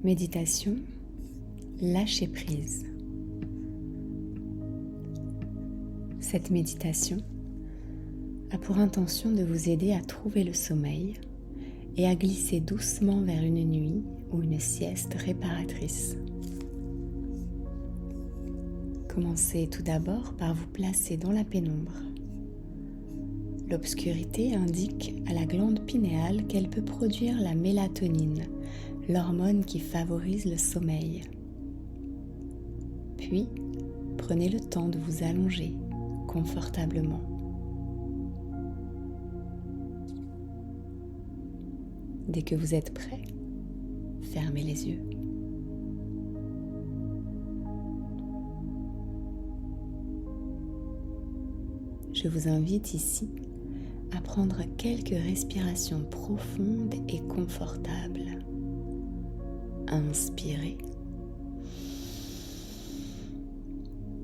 Méditation, lâcher prise. Cette méditation a pour intention de vous aider à trouver le sommeil et à glisser doucement vers une nuit ou une sieste réparatrice. Commencez tout d'abord par vous placer dans la pénombre. L'obscurité indique à la glande pinéale qu'elle peut produire la mélatonine, l'hormone qui favorise le sommeil. Puis, prenez le temps de vous allonger confortablement. Dès que vous êtes prêt, fermez les yeux. Je vous invite ici à prendre quelques respirations profondes et confortables. Inspirez.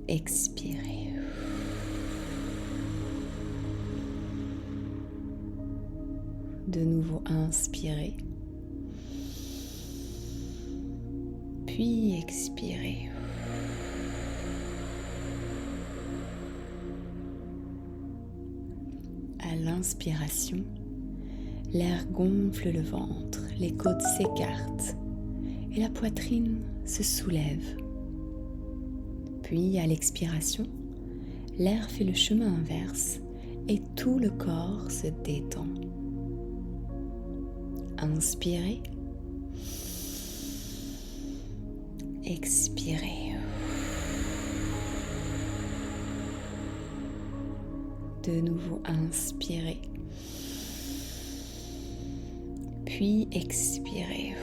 Expirez. De nouveau inspirez. Puis expirez. À l'inspiration, l'air gonfle le ventre, les côtes s'écartent et la poitrine se soulève. Puis à l'expiration, l'air fait le chemin inverse et tout le corps se détend. Inspirez. Expirez. De nouveau inspirez. Puis expirez.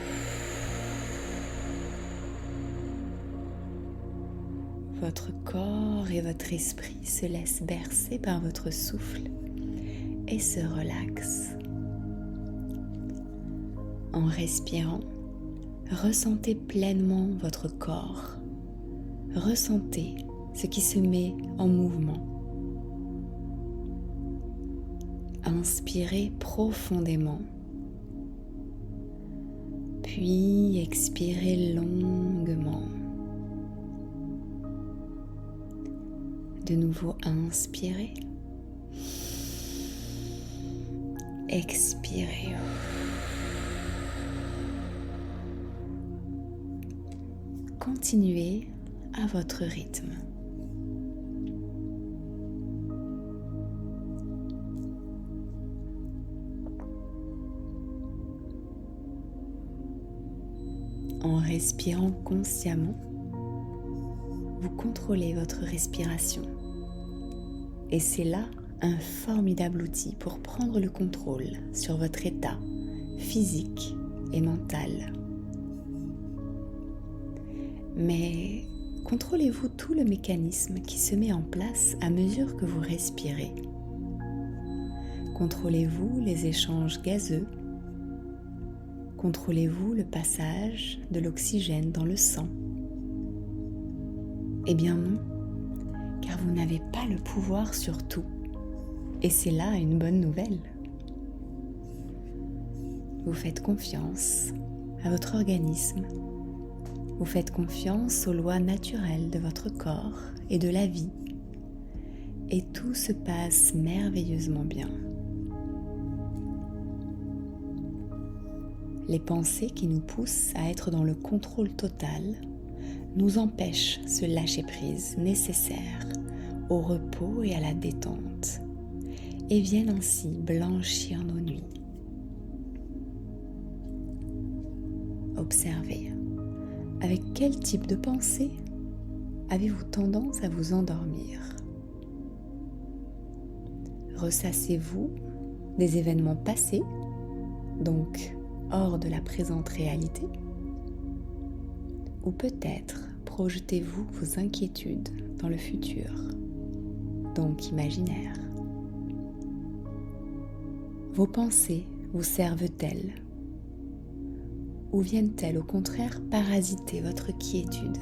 Votre corps et votre esprit se laissent bercer par votre souffle et se relaxent. En respirant, ressentez pleinement votre corps. Ressentez ce qui se met en mouvement. Inspirez profondément, puis expirez longuement. De nouveau, inspirez, expirez. Continuez à votre rythme. En respirant consciemment, vous contrôlez votre respiration. Et c'est là un formidable outil pour prendre le contrôle sur votre état physique et mental. Mais contrôlez-vous tout le mécanisme qui se met en place à mesure que vous respirez. Contrôlez-vous les échanges gazeux. Contrôlez-vous le passage de l'oxygène dans le sang. Eh bien non, car vous n'avez pas le pouvoir sur tout. Et c'est là une bonne nouvelle. Vous faites confiance à votre organisme. Vous faites confiance aux lois naturelles de votre corps et de la vie. Et tout se passe merveilleusement bien. Les pensées qui nous poussent à être dans le contrôle total nous empêchent ce lâcher-prise nécessaire au repos et à la détente et viennent ainsi blanchir nos nuits. Observez, avec quel type de pensée avez-vous tendance à vous endormir? Ressassez-vous des événements passés, donc hors de la présente réalité? Ou peut-être projetez-vous vos inquiétudes dans le futur, donc imaginaire? Vos pensées vous servent-elles? Ou viennent-elles au contraire parasiter votre quiétude?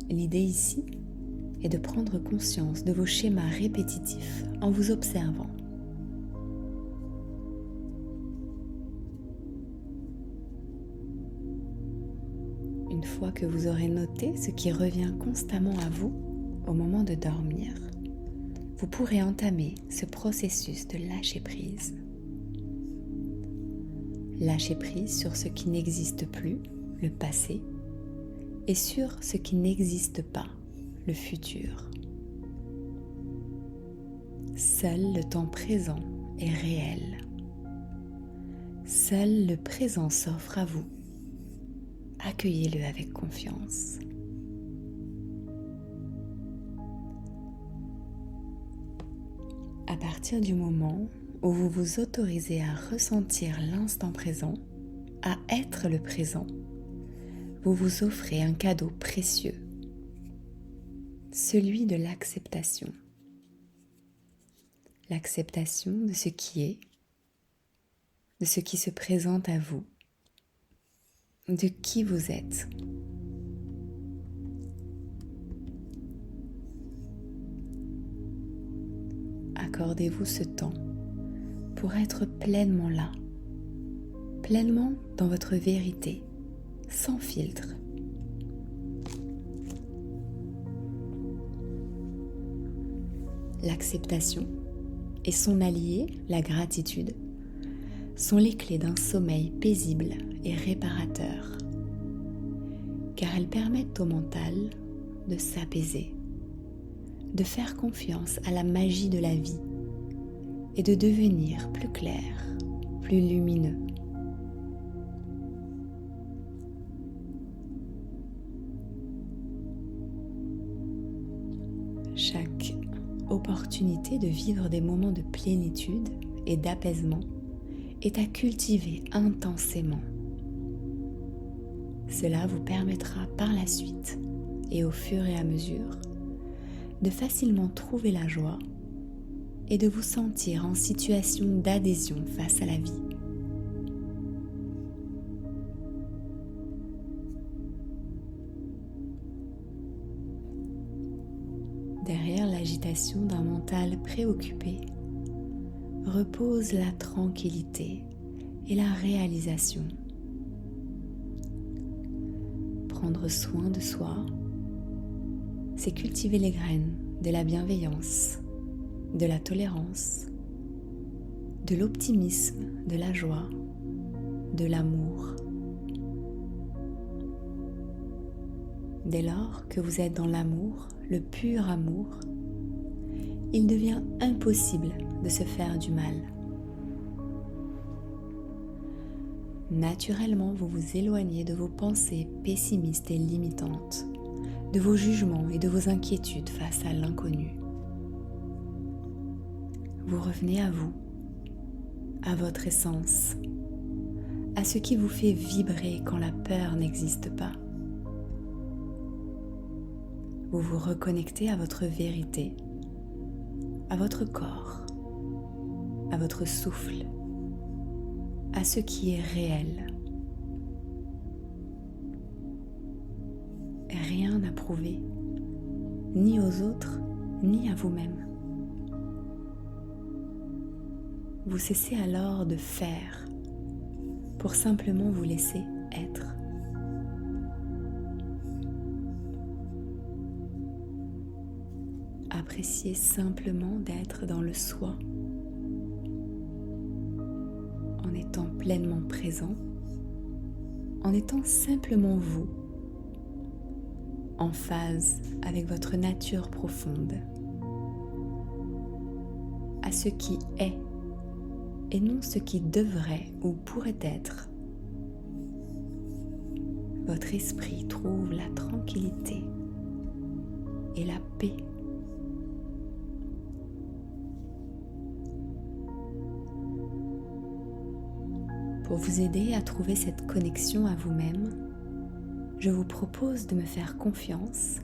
L'idée ici est de prendre conscience de vos schémas répétitifs en vous observant. fois que vous aurez noté ce qui revient constamment à vous au moment de dormir, vous pourrez entamer ce processus de lâcher prise. Lâcher prise sur ce qui n'existe plus, le passé, et sur ce qui n'existe pas, le futur. Seul le temps présent est réel. Seul le présent s'offre à vous. Accueillez-le avec confiance. À partir du moment où vous vous autorisez à ressentir l'instant présent, à être le présent, vous vous offrez un cadeau précieux, celui de l'acceptation. L'acceptation de ce qui est, de ce qui se présente à vous, de qui vous êtes. Accordez-vous ce temps pour être pleinement là, pleinement dans votre vérité, sans filtre. L'acceptation et son allié, la gratitude, sont les clés d'un sommeil paisible et réparateur, car elles permettent au mental de s'apaiser, de faire confiance à la magie de la vie et de devenir plus clair, plus lumineux. Chaque opportunité de vivre des moments de plénitude et d'apaisement est à cultiver intensément. Cela vous permettra par la suite et au fur et à mesure de facilement trouver la joie et de vous sentir en situation d'adhésion face à la vie. Derrière l'agitation d'un mental préoccupé repose la tranquillité et la réalisation. Prendre soin de soi, c'est cultiver les graines de la bienveillance, de la tolérance, de l'optimisme, de la joie, de l'amour. Dès lors que vous êtes dans l'amour, le pur amour, il devient impossible de se faire du mal. Naturellement, vous vous éloignez de vos pensées pessimistes et limitantes, de vos jugements et de vos inquiétudes face à l'inconnu. Vous revenez à vous, à votre essence, à ce qui vous fait vibrer quand la peur n'existe pas. Vous vous reconnectez à votre vérité, à votre corps, à votre souffle, à ce qui est réel. Rien à prouver, ni aux autres, ni à vous-même. Vous cessez alors de faire pour simplement vous laisser être. Appréciez simplement d'être dans le soi, en étant pleinement présent, en étant simplement vous, en phase avec votre nature profonde, à ce qui est et non ce qui devrait ou pourrait être. Votre esprit trouve la tranquillité et la paix. Pour vous aider à trouver cette connexion à vous-même, je vous propose de me faire confiance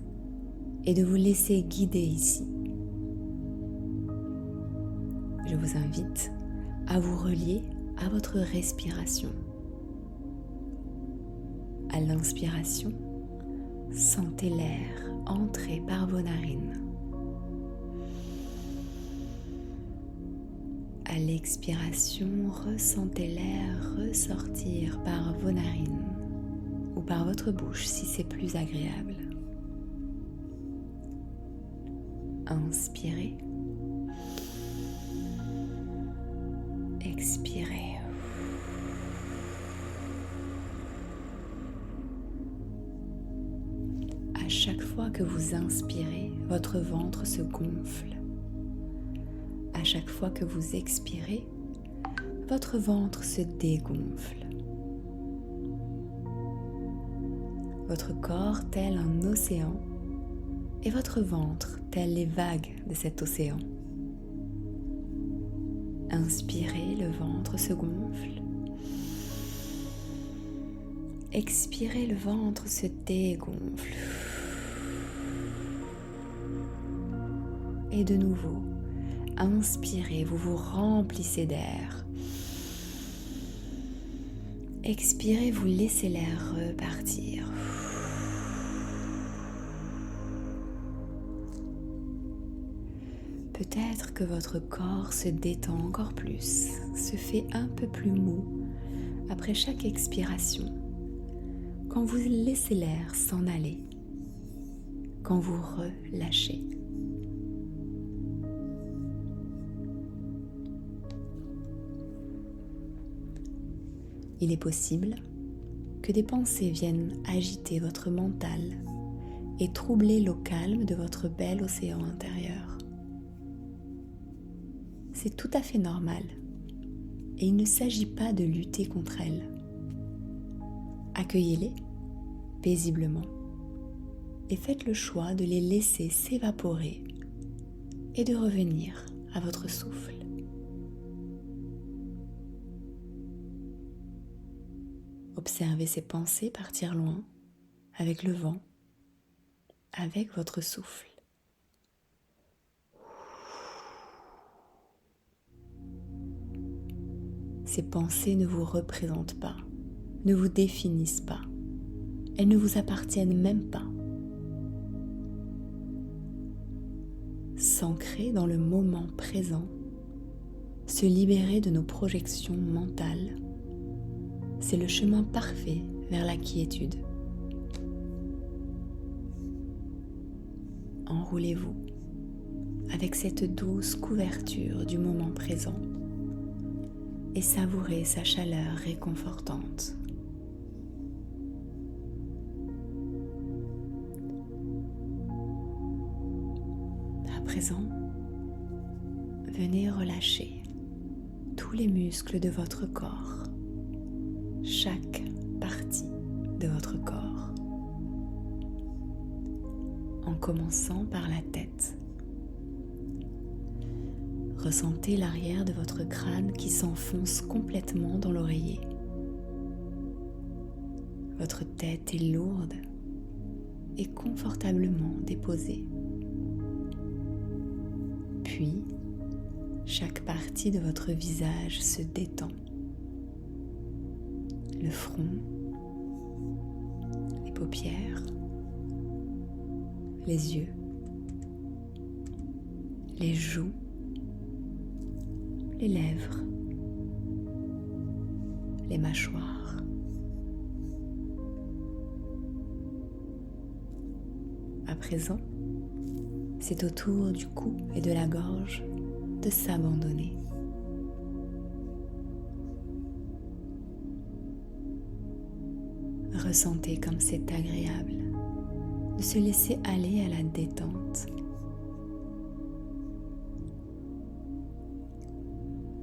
et de vous laisser guider ici. Je vous invite à vous relier à votre respiration. À l'inspiration, sentez l'air entrer par vos narines. À l'expiration, ressentez l'air ressortir par vos narines ou par votre bouche si c'est plus agréable. Inspirez. Expirez. À chaque fois que vous inspirez, votre ventre se gonfle. À chaque fois que vous expirez, votre ventre se dégonfle. Votre corps tel un océan et votre ventre tel les vagues de cet océan. Inspirez, le ventre se gonfle. Expirez, le ventre se dégonfle. Et de nouveau, inspirez, vous vous remplissez d'air. Expirez, vous laissez l'air repartir. Peut-être que votre corps se détend encore plus, se fait un peu plus mou après chaque expiration, quand vous laissez l'air s'en aller, quand vous relâchez. Il est possible que des pensées viennent agiter votre mental et troubler l'eau calme de votre bel océan intérieur. C'est tout à fait normal et il ne s'agit pas de lutter contre elles. Accueillez-les paisiblement et faites le choix de les laisser s'évaporer et de revenir à votre souffle. Observez ces pensées partir loin avec le vent, avec votre souffle. Ces pensées ne vous représentent pas, ne vous définissent pas. Elles ne vous appartiennent même pas. S'ancrer dans le moment présent, se libérer de nos projections mentales, c'est le chemin parfait vers la quiétude. Enroulez-vous avec cette douce couverture du moment présent et savourez sa chaleur réconfortante. À présent, venez relâcher tous les muscles de votre corps, chaque partie de votre corps, en commençant par la tête. Ressentez l'arrière de votre crâne qui s'enfonce complètement dans l'oreiller. Votre tête est lourde et confortablement déposée. Puis, chaque partie de votre visage se détend. Le front, les paupières, les yeux, les joues, les lèvres, les mâchoires. À présent, c'est au tour du cou et de la gorge de s'abandonner. Ressentez comme c'est agréable de se laisser aller à la détente.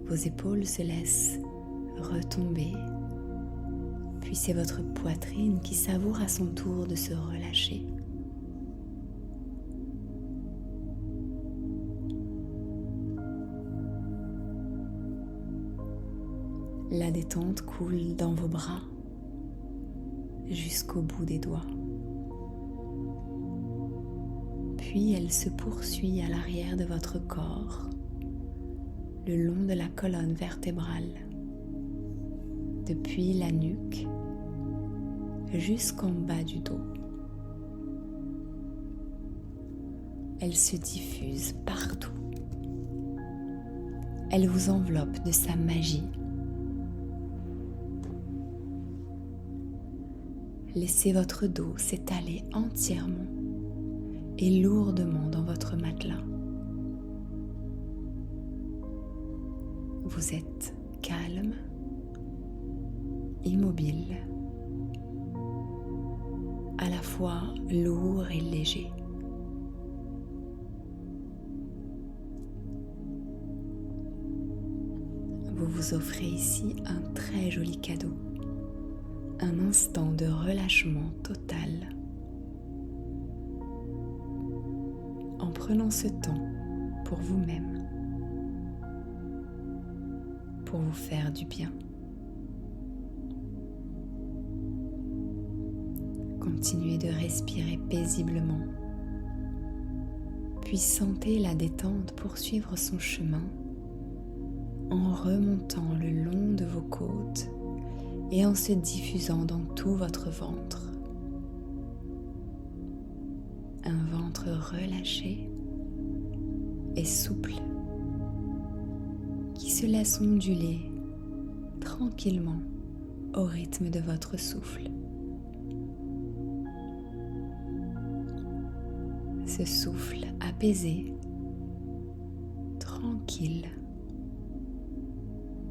Vos épaules se laissent retomber, puis c'est votre poitrine qui savoure à son tour de se relâcher. La détente coule dans vos bras jusqu'au bout des doigts. Puis elle se poursuit à l'arrière de votre corps, le long de la colonne vertébrale, depuis la nuque jusqu'en bas du dos. Elle se diffuse partout. Elle vous enveloppe de sa magie. Laissez votre dos s'étaler entièrement et lourdement dans votre matelas. Vous êtes calme, immobile, à la fois lourd et léger. Vous vous offrez ici un très joli cadeau, un instant de relâchement total. En prenant ce temps pour vous-même, pour vous faire du bien. Continuez de respirer paisiblement, puis sentez la détente poursuivre son chemin en remontant le long de vos côtes et en se diffusant dans tout votre ventre. Un ventre relâché et souple qui se laisse onduler tranquillement au rythme de votre souffle. Ce souffle apaisé, tranquille,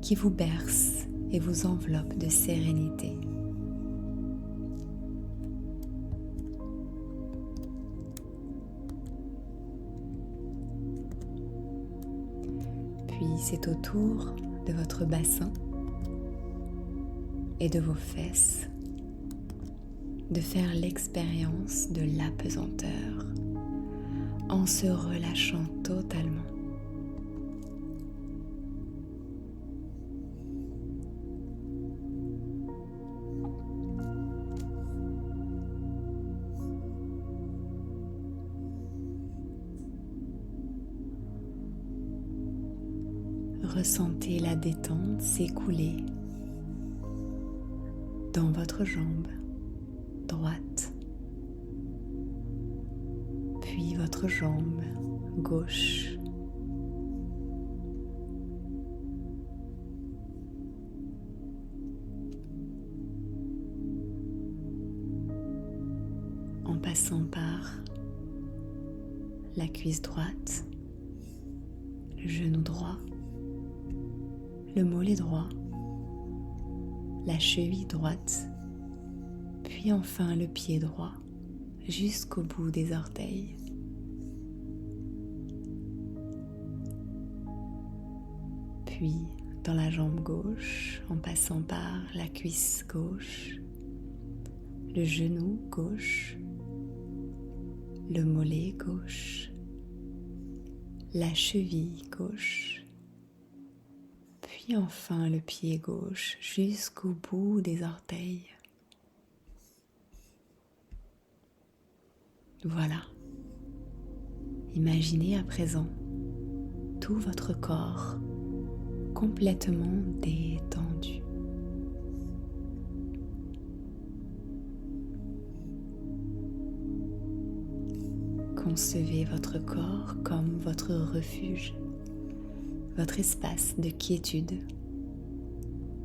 qui vous berce et vous enveloppe de sérénité. Puis c'est au tour de votre bassin et de vos fesses de faire l'expérience de l'apesanteur en se relâchant totalement. Ressentez la détente s'écouler dans votre jambe droite, puis votre jambe gauche, en passant par la cuisse droite, le genou droit, le mollet droit, la cheville droite, puis enfin le pied droit jusqu'au bout des orteils. Puis dans la jambe gauche, en passant par la cuisse gauche, le genou gauche, le mollet gauche, la cheville gauche, puis enfin le pied gauche jusqu'au bout des orteils. Voilà. Imaginez à présent tout votre corps complètement détendu. Concevez votre corps comme votre refuge, votre espace de quiétude,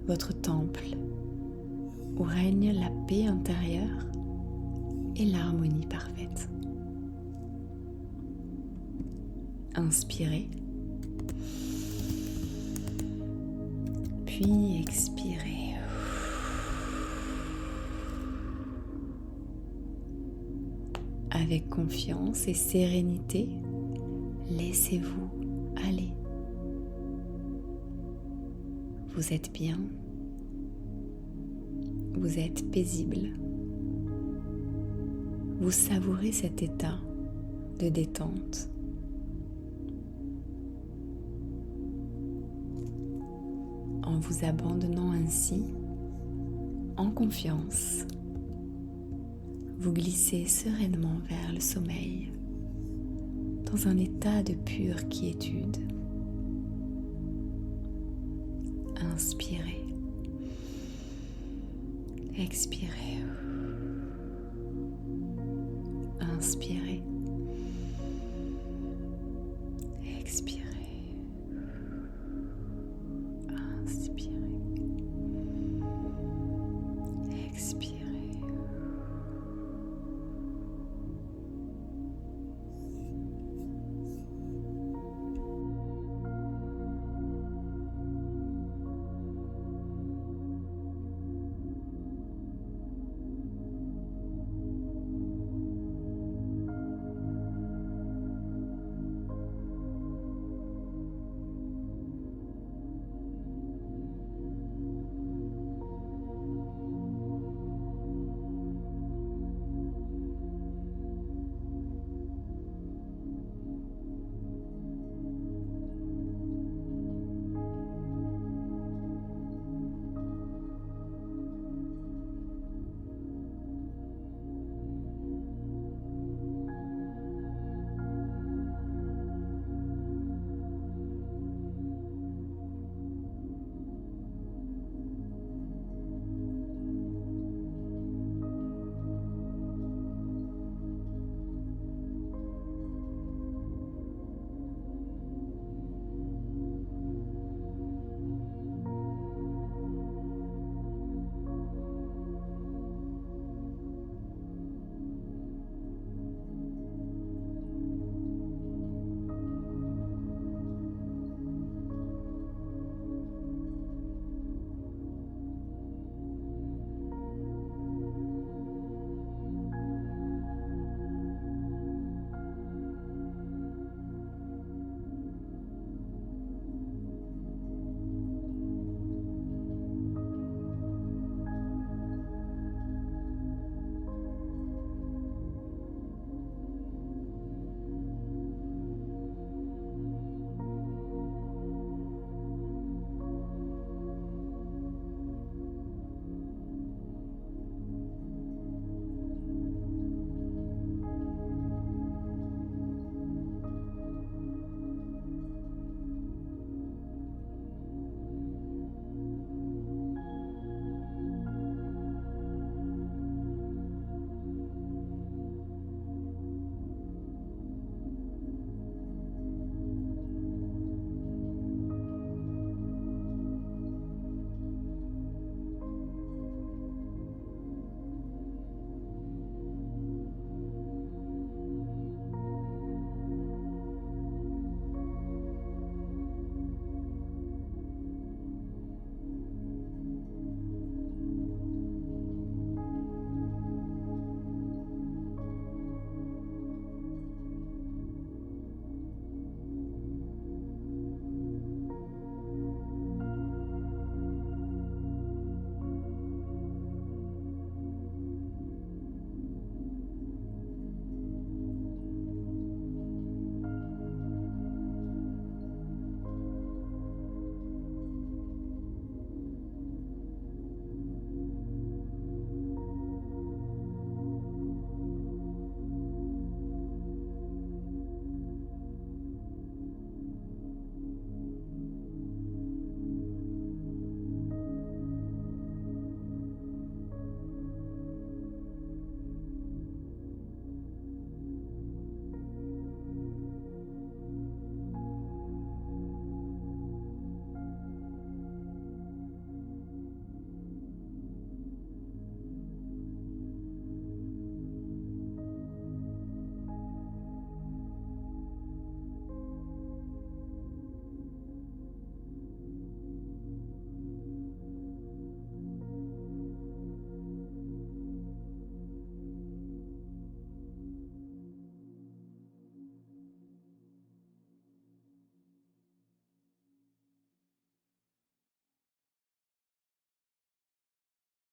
votre temple où règne la paix intérieure et l'harmonie parfaite. Inspirez, puis expirez. Avec confiance et sérénité, laissez-vous aller. Vous êtes bien, vous êtes paisible. Vous savourez cet état de détente. En vous abandonnant ainsi, en confiance, vous glissez sereinement vers le sommeil, dans un état de pure quiétude. Inspirez, expirez, inspirez, expirez.